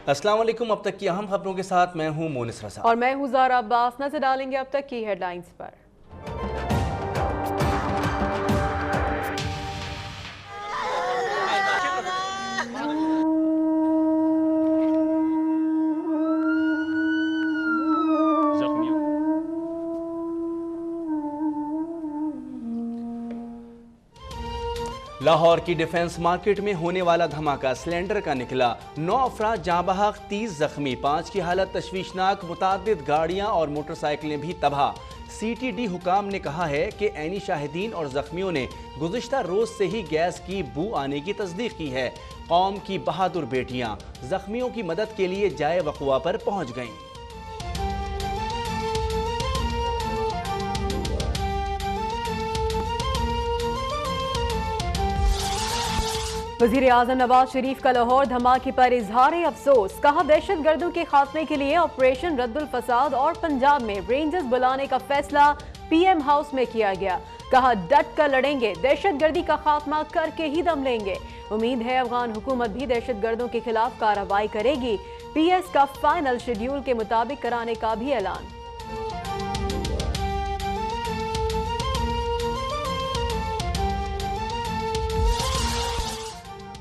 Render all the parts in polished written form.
अस्सलाम वालेकुम। अब तक की अहम खबरों के साथ मैं हूं मोनिस रजा और मैं हूं ज़ारा अब्बास। नजर डालेंगे अब तक की हेडलाइंस पर। लाहौर की डिफेंस मार्केट में होने वाला धमाका सिलेंडर का निकला। 9 अफराद जाँ बहक, 30 जख्मी, 5 की हालत तशवीशनाक। मुतादिद गाड़ियां और मोटरसाइकिलें भी तबाह। CTD हुकाम ने कहा है कि ऐनी शाहिदीन और जख्मियों ने गुज़िश्ता रोज से ही गैस की बू आने की तस्दीक की है। कौम की बहादुर बेटियां जख्मियों की मदद के लिए जाए वक़ुआ पर पहुंच गईं। वज़ीर आज़म नवाज शरीफ का लाहौर धमाके पर इजहार अफसोस। कहा दहशत गर्दों के खात्मे के लिए ऑपरेशन रद्दुल फसाद और पंजाब में रेंजर्स बुलाने का फैसला PM हाउस में किया गया। कहा डट कर लड़ेंगे, दहशत गर्दी का खात्मा करके ही दम लेंगे। उम्मीद है अफगान हुकूमत भी दहशत गर्दों के खिलाफ कार्रवाई करेगी। PS का फाइनल शेड्यूल के मुताबिक कराने का भी ऐलान।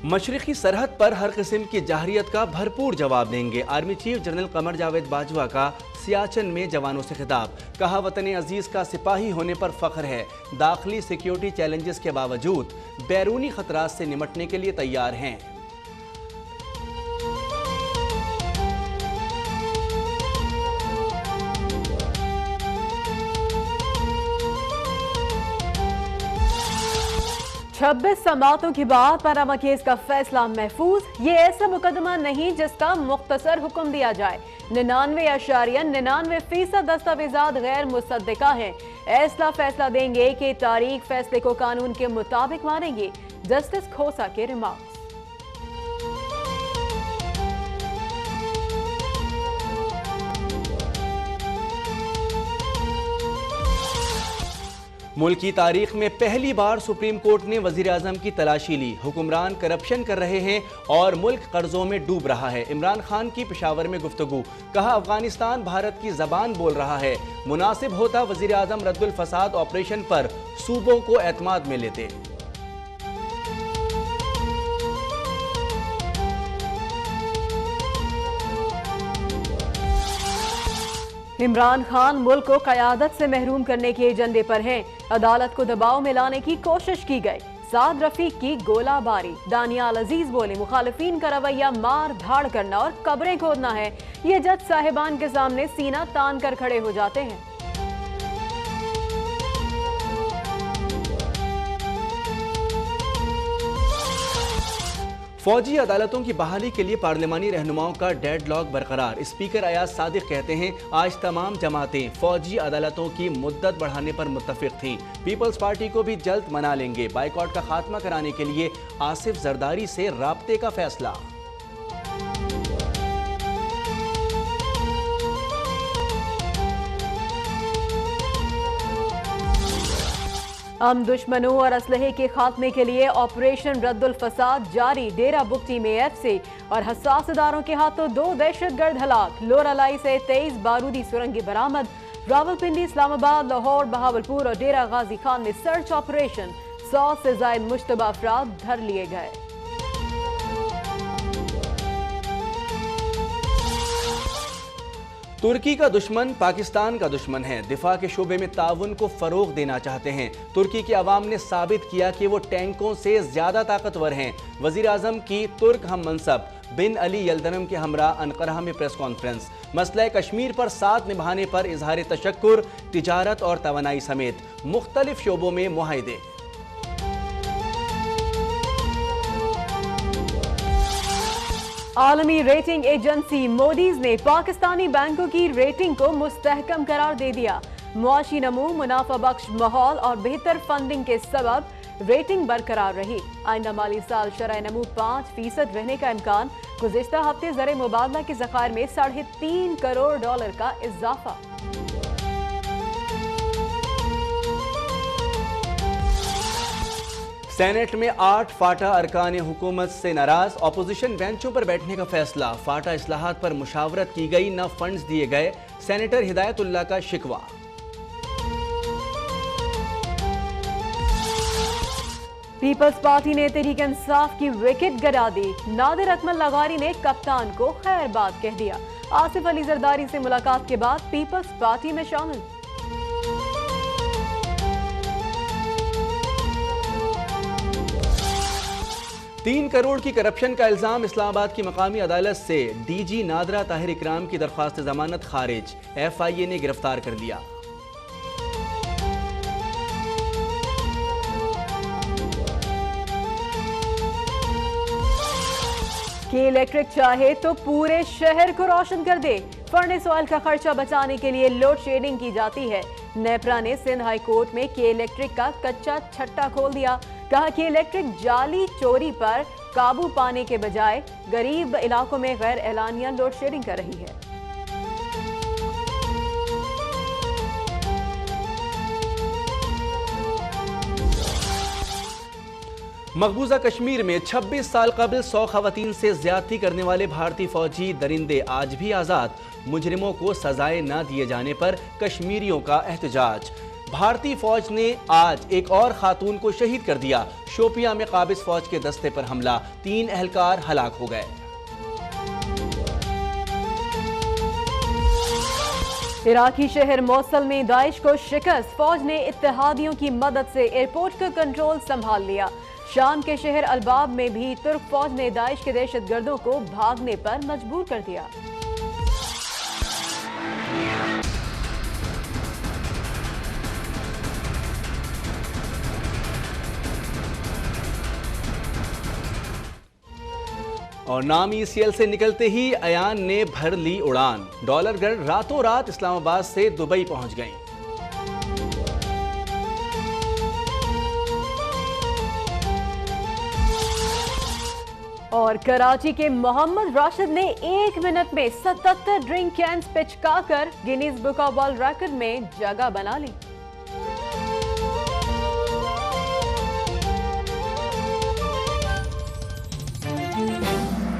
मशरिकी सरहद पर हर किस्म की जाहरियत का भरपूर जवाब देंगे। Army chief general Qamar Javed Bajwa का सियाचिन में जवानों से खिताब। कहा वतन अजीज का सिपाही होने पर फख्र है। दाखिली सिक्योरिटी चैलेंजेस के बावजूद बैरूनी खतरात से निमटने के लिए तैयार हैं। छब्बीस समातों के बाद पनामा केस का फैसला महफूज। ये ऐसा मुकदमा नहीं जिसका मुख्तसर हुक्म दिया जाए। 99.99% दस्तावेजात गैर मुसद्दिका हैं। ऐसा फैसला देंगे कि तारीख फैसले को कानून के मुताबिक मानेंगे। जस्टिस खोसा के रिमार्क्स। मुल्क की तारीख में पहली बार सुप्रीम कोर्ट ने वजीर आजम की तलाशी ली। हुक्मरान करप्शन कर रहे हैं और मुल्क कर्जों में डूब रहा है। इमरान खान की पेशावर में गुफ्तगू। कहा अफगानिस्तान भारत की जबान बोल रहा है। मुनासिब होता वजीर आजम रद्दुल फसाद ऑपरेशन पर सूबों को एतमाद में लेते। इमरान खान मुल्क को क़यादत से महरूम करने के एजेंडे पर हैं। अदालत को दबाव में लाने की कोशिश की गई। साद रफीक की गोलाबारी। दानियाल अजीज बोले मुखालिफिन का रवैया मार धाड़ करना और कब्रें खोदना है। ये जज साहिबान के सामने सीना तान कर खड़े हो जाते हैं। फौजी अदालतों की बहाली के लिए पार्लिमानी रहनुमाओं का डेडलॉक बरकरार। स्पीकर अयाज सादिक कहते हैं आज तमाम जमातें फौजी अदालतों की मुद्दत बढ़ाने पर मुत्तफिक थीं। पीपल्स पार्टी को भी जल्द मना लेंगे। बाइकॉट का खात्मा कराने के लिए आसिफ जरदारी से राब्ते का फैसला। हम दुश्मनों और असलहे के खात्मे के लिए ऑपरेशन रद्दुल फसाद जारी। डेरा बुगटी में FC और हसास इदारों के हाथों 2 दहशतगर्द हलाक। लोरालाई से 23 बारूदी सुरंगी बरामद। रावलपिंडी, इस्लामाबाद, लाहौर, बहावलपुर और डेरा गाजी खान में सर्च ऑपरेशन। 100 से जायद मुश्तबा अफराद धर लिए गए। तुर्की का दुश्मन पाकिस्तान का दुश्मन है। दिफा के शोबे में ताउन को फरोग देना चाहते हैं। तुर्की के अवाम ने साबित किया कि वो टैंकों से ज्यादा ताकतवर हैं। वजीर आजम की तुर्क हम मनसब बिन अली यल्दनम के हमरा अनकरा में प्रेस कॉन्फ्रेंस। मसला कश्मीर पर साथ निभाने पर इजहार तशक्कुर। तिजारत और तवानाई समेत मुख्तलिफ शोबों में मुआहदे। आलमी रेटिंग एजेंसी मोडीज ने पाकिस्तानी बैंकों की रेटिंग को मुस्तहकम करार दे दिया। मुआशी नमू, मुनाफा बख्श माहौल और बेहतर फंडिंग के सबब रेटिंग बरकरार रही। आइंदा माली साल शरह नमू 5% रहने का इम्कान। गुज़िश्ता हफ्ते ज़र मुबादला के ज़खायर में $3.5 करोड़ का इजाफा। सेनेट में 8 फाटा अरकान हुकूमत से नाराज, ऑपोजिशन बेंचों पर बैठने का फैसला। फाटा इस्लाहात पर मुशावरत की गई, न फंड्स दिए गए, सेनेटर हिदायतुल्लाह का शिकवा। पीपल्स पार्टी ने तहरीक इंसाफ की विकेट गिरा दी। नादिर अकमल लगारी ने कप्तान को खैरबाद कह दिया। आसिफ अली जरदारी से मुलाकात के बाद पीपल्स पार्टी में शामिल। तीन करोड़ की करप्शन का इल्जाम, इस्लामाबाद की मकामी अदालत से डीजी नादरा ताहिर इकराम की दरख्वास्त जमानत खारिज, FIA ने गिरफ्तार कर लिया। के इलेक्ट्रिक चाहे तो पूरे शहर को रोशन कर दे। फर्नेस ऑयल का खर्चा बचाने के लिए लोड शेडिंग की जाती है। नेपरा ने सिंध हाई कोर्ट में के इलेक्ट्रिक का कच्चा छट्टा खोल दिया। कहा कि इलेक्ट्रिक जाली चोरी पर काबू पाने के बजाय गरीब इलाकों में गैर एलानिया लोड शेडिंग कर रही है। मकबूजा कश्मीर में 26 साल कबल 100 खवातीन से ज्यादती करने वाले भारतीय फौजी दरिंदे आज भी आज़ाद। मुजरिमों को सजाएं न दिए जाने पर कश्मीरियों का एहतजाज। भारतीय फौज ने आज एक और खातून को शहीद कर दिया। शोपियां में काबिज फौज के दस्ते पर हमला, 3 एहलकार हलाक हो गए। इराकी शहर मौसल में दाइश को शिकस्त, फौज ने इत्तेहादियों की मदद से एयरपोर्ट का कंट्रोल संभाल लिया। शाम के शहर अलबाब में भी तुर्क फौज ने दाइश के दहशतगर्दों को भागने पर मजबूर कर दिया। और नाम ECL से निकलते ही अयान ने भर ली उड़ान। डॉलर गन रातों रात इस्लामाबाद से दुबई पहुंच गई। और कराची के मोहम्मद राशिद ने 1 मिनट में 77 ड्रिंक कैंस पिचकाकर Guinness book of world record में जगह बना ली।